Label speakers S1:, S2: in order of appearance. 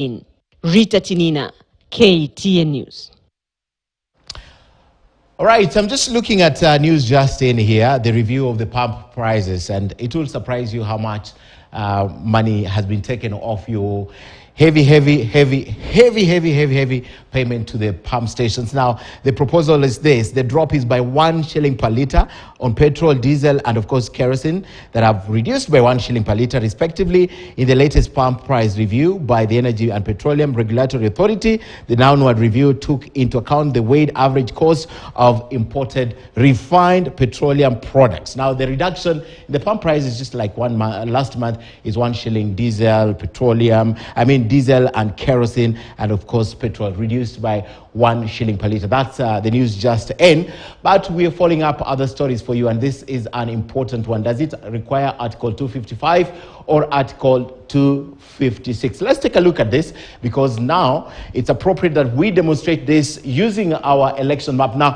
S1: In Rita Tinina, KTN News.
S2: All right, I'm just looking at news just in here, the review of the pump prices, and it will surprise you how much money has been taken off your heavy payment to the pump stations. Now, the proposal is this: the drop is by 1 shilling per litre on petrol, diesel, and of course kerosene, that have reduced by 1 shilling per litre respectively in the latest pump price review by the Energy and Petroleum Regulatory Authority. The downward review took into account the weighed average cost of imported refined petroleum products. Now, the reduction in the pump price is just like last month is 1 shilling diesel, diesel and kerosene, and of course petrol reduced by 1 shilling per litre. That's the news just in. But we are following up other stories for you, and this is an important one. Does it require Article 255 or Article 256? Let's take a look at this, because now it's appropriate that we demonstrate this using our election map. Now,